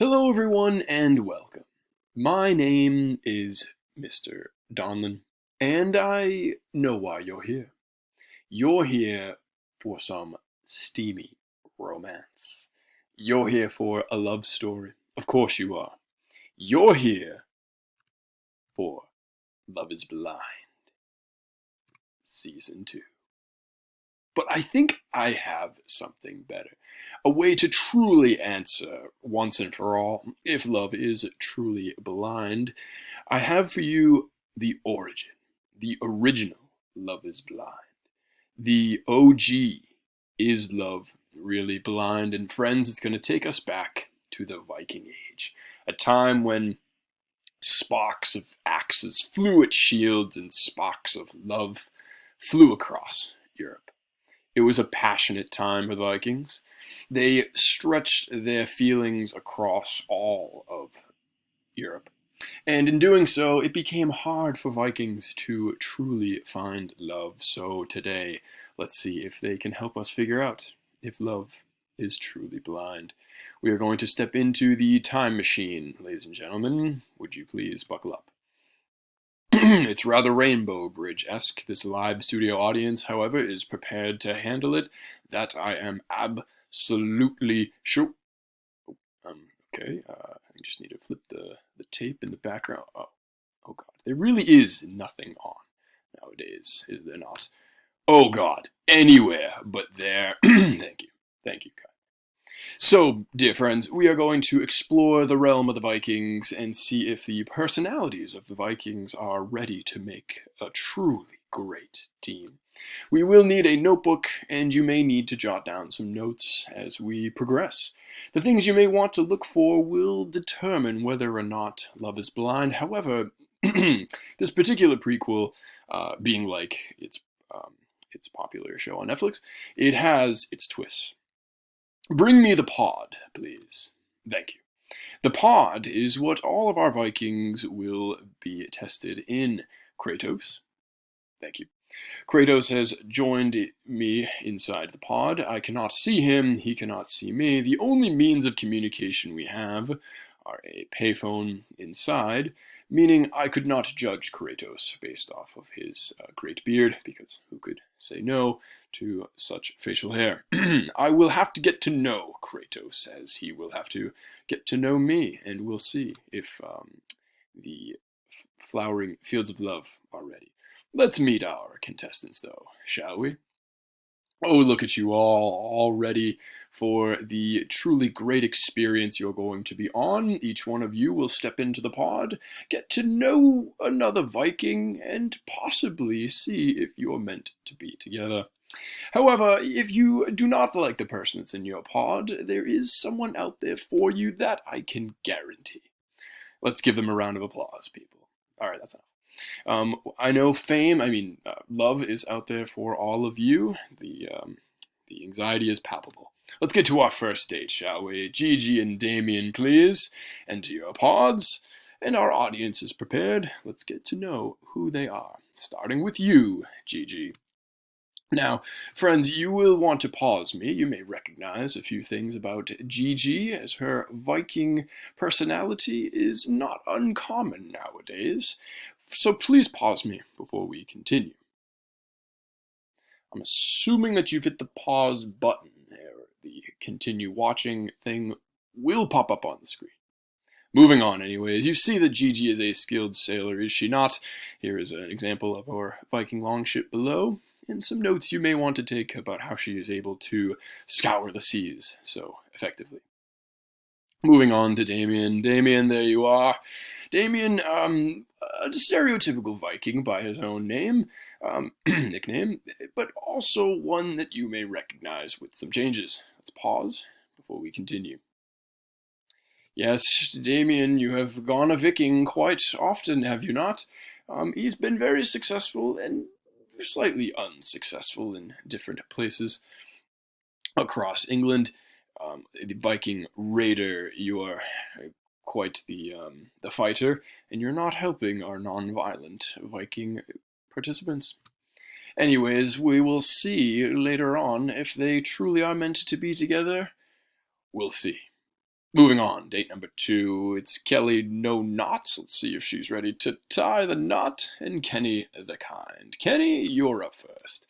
Hello, everyone, and welcome. My name is Mr. Donlin, and I know why you're here. You're here for some steamy romance. You're here for a love story. Of course you are. You're here for Love is Blind, Season 2. But I think I have something better. A way to truly answer once and for all if love is truly blind. I have for you the origin, the original Love is Blind. The OG, Is Love Really Blind? And friends, it's going to take us back to the Viking Age, a time when sparks of axes flew at shields and sparks of love flew across Europe. It was a passionate time for the Vikings. They stretched their feelings across all of Europe. And in doing so, it became hard for Vikings to truly find love. So today, let's see if they can help us figure out if love is truly blind. We are going to step into the time machine, ladies and gentlemen. Would you please buckle up? It's rather Rainbow Bridge-esque. This live studio audience, however, is prepared to handle it. That I am absolutely sure. Okay, I just need to flip the tape in the background. Oh God, there really is nothing on nowadays, is there not? Oh God, anywhere but there. Thank you, Kai. So, dear friends, we are going to explore the realm of the Vikings and see if the personalities of the Vikings are ready to make a truly great team. We will need a notebook, and you may need to jot down some notes as we progress. The things you may want to look for will determine whether or not Love is Blind. However, this particular prequel, being like its popular show on Netflix, it has its twists. Bring me the pod, please. Thank you. The pod is what all of our Vikings will be tested in. Kratos. Thank you. Kratos has joined me inside the pod. I cannot see him, he cannot see me. The only means of communication we have are a payphone inside, meaning I could not judge Kratos based off of his great beard, because who could say no to such facial hair? I will have to get to know Kratos, as he will have to get to know me, and we'll see if the flowering fields of love are ready. Let's meet our contestants, though, shall we? Oh, look at you all ready for the truly great experience you're going to be on. Each one of you will step into the pod, get to know another Viking, and possibly see if you're meant to be together. However, if you do not like the person that's in your pod, there is someone out there for you that I can guarantee. Let's give them a round of applause, people. All right, that's enough. I know love is out there for all of you. The anxiety is palpable. Let's get to our first date, shall we? Gigi and Damien, please. Enter your pods. And our audience is prepared. Let's get to know who they are. Starting with you, Gigi. Now, friends, you will want to pause me. You may recognize a few things about Gigi, as her Viking personality is not uncommon nowadays. So please pause me before we continue. I'm assuming that you've hit the pause button there. The continue watching thing will pop up on the screen. Moving on, anyways, you see that Gigi is a skilled sailor, is she not? Here is an example of our Viking longship below, and some notes you may want to take about how she is able to scour the seas so effectively. Moving on to Damien. Damien, there you are. Damien, a stereotypical Viking by his own name, nickname, but also one that you may recognize with some changes. Let's pause before we continue. Yes, Damien, you have gone a Viking quite often, have you not? He's been very successful and slightly unsuccessful in different places across England. The Viking raider, you are quite the fighter, and you're not helping our non-violent Viking participants. Anyways, we will see later on if they truly are meant to be together. We'll see. Moving on, date number 2. It's Kelly No Knots. Let's see if she's ready to tie the knot, and Kenny the Kind. Kenny, you're up first.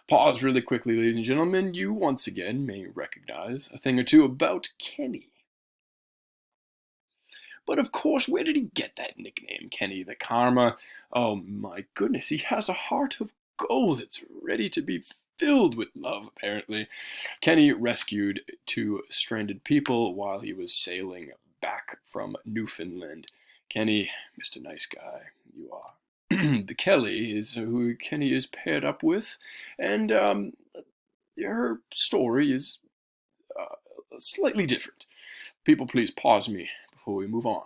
Pause really quickly, ladies and gentlemen. You once again may recognize a thing or two about Kenny. But of course, where did he get that nickname, Kenny the Karma? Oh my goodness, he has a heart of gold. It's ready to be filled with love, apparently. Kenny rescued 2 stranded people while he was sailing back from Newfoundland. Kenny, Mr. Nice Guy, you are. The Kelly is who Kenny is paired up with, and her story is slightly different. People, please pause me before we move on.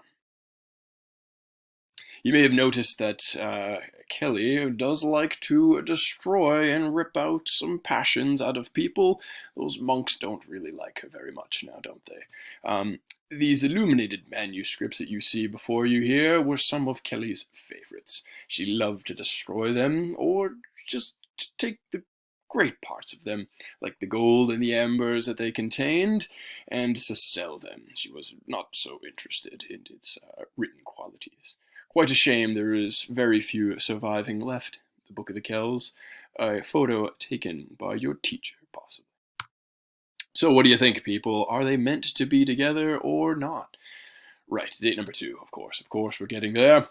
You may have noticed that Kelly does like to destroy and rip out some passions out of people. Those monks don't really like her very much now, don't they? These illuminated manuscripts that you see before you here were some of Kelly's favorites. She loved to destroy them, or just to take the great parts of them, like the gold and the ambers that they contained, and to sell them. She was not so interested in its written qualities. Quite a shame there is very few surviving left. The Book of the Kells, a photo taken by your teacher, possibly. So what do you think, people? Are they meant to be together or not? Right, date number 2, of course, we're getting there.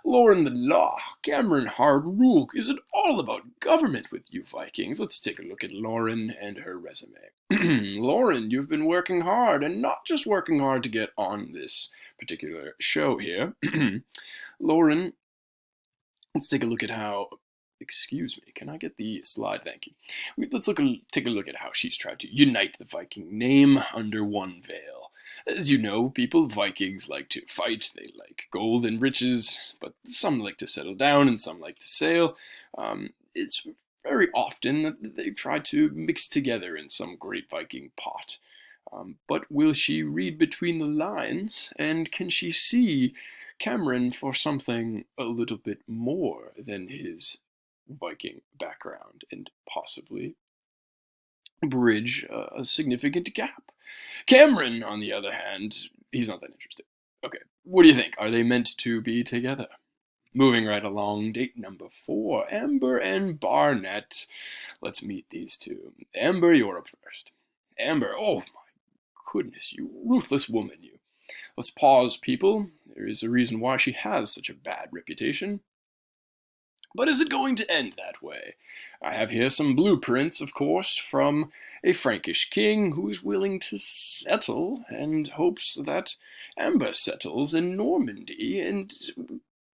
Lauren the Law, Cameron Hard Rule. Is it all about government with you Vikings? Let's take a look at Lauren and her resume. Lauren, you've been working hard, and not just working hard to get on this particular show here. Lauren, let's take a look at how. Excuse me, can I get the slide? Thank you. Take a look at how she's tried to unite the Viking name under one veil. As you know, people, Vikings like to fight, they like gold and riches, but some like to settle down and some like to sail. It's very often that they try to mix together in some great Viking pot. But will she read between the lines, and can she see Cameron for something a little bit more than his Viking background, and possibly bridge a significant gap? Cameron, on the other hand, he's not that interested. Okay, what do you think? Are they meant to be together? Moving right along, date number 4, Amber and Barnett. Let's meet these 2. Amber, you're up first. Amber, oh my goodness, you ruthless woman, you. Let's pause, people. There is a reason why she has such a bad reputation. But is it going to end that way? I have here some blueprints, of course, from a Frankish king who is willing to settle and hopes that Amber settles in Normandy and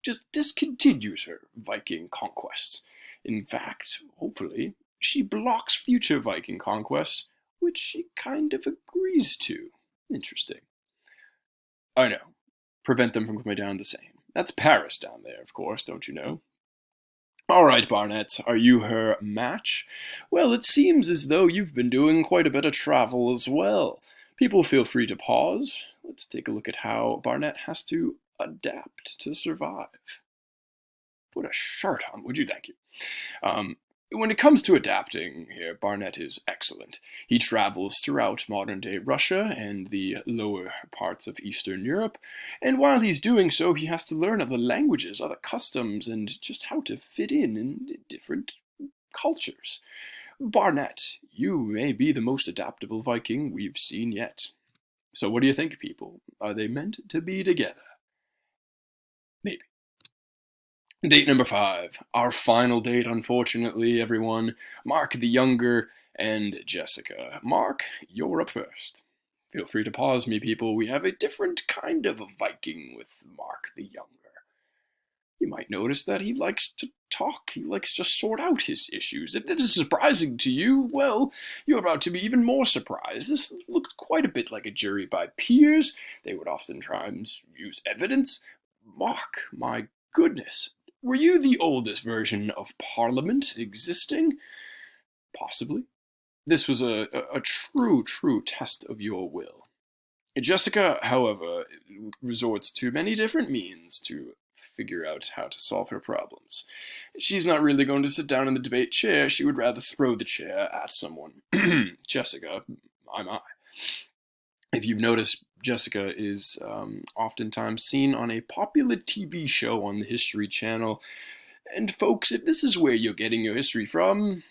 just discontinues her Viking conquests. In fact, hopefully, she blocks future Viking conquests, which she kind of agrees to. Interesting. I know. Prevent them from coming down the Seine. That's Paris down there, of course, don't you know? All right, Barnett, are you her match? Well, it seems as though you've been doing quite a bit of travel as well. People, feel free to pause. Let's take a look at how Barnett has to adapt to survive. Put a shirt on, would you? Thank you. When it comes to adapting here, Barnett is excellent. He travels throughout modern-day Russia and the lower parts of Eastern Europe, and while he's doing so, he has to learn other languages, other customs, and just how to fit in different cultures. Barnett, you may be the most adaptable Viking we've seen yet. So what do you think, people? Are they meant to be together? Maybe. Date number 5. Our final date, unfortunately, everyone. Mark the Younger and Jessica. Mark, you're up first. Feel free to pause me, people. We have a different kind of a Viking with Mark the Younger. You might notice that he likes to talk. He likes to sort out his issues. If this is surprising to you, well, you're about to be even more surprised. This looks quite a bit like a jury by peers. They would oftentimes use evidence. Mark, my goodness. Were you the oldest version of Parliament existing? Possibly. This was a true test of your will. Jessica, however, resorts to many different means to figure out how to solve her problems. She's not really going to sit down in the debate chair. She would rather throw the chair at someone. Jessica, my. If you've noticed, Jessica is oftentimes seen on a popular TV show on the History Channel. And folks, if this is where you're getting your history from,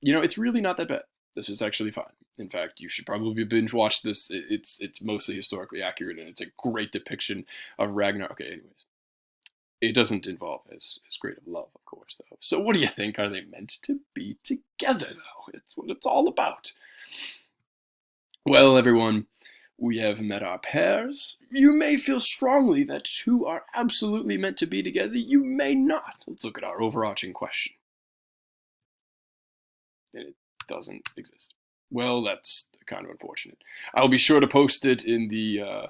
it's really not that bad. This is actually fine. In fact, you should probably binge watch this. It's mostly historically accurate, and it's a great depiction of Ragnar. Okay, anyways, it doesn't involve as great of love, of course, though. So what do you think? Are they meant to be together, though? It's what it's all about. Well, everyone, we have met our pairs. You may feel strongly that two are absolutely meant to be together. You may not. Let's look at our overarching question. And it doesn't exist. Well, that's kind of unfortunate. I'll be sure to post it in the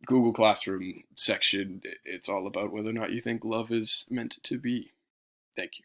Google Classroom section. It's all about whether or not you think love is meant to be. Thank you.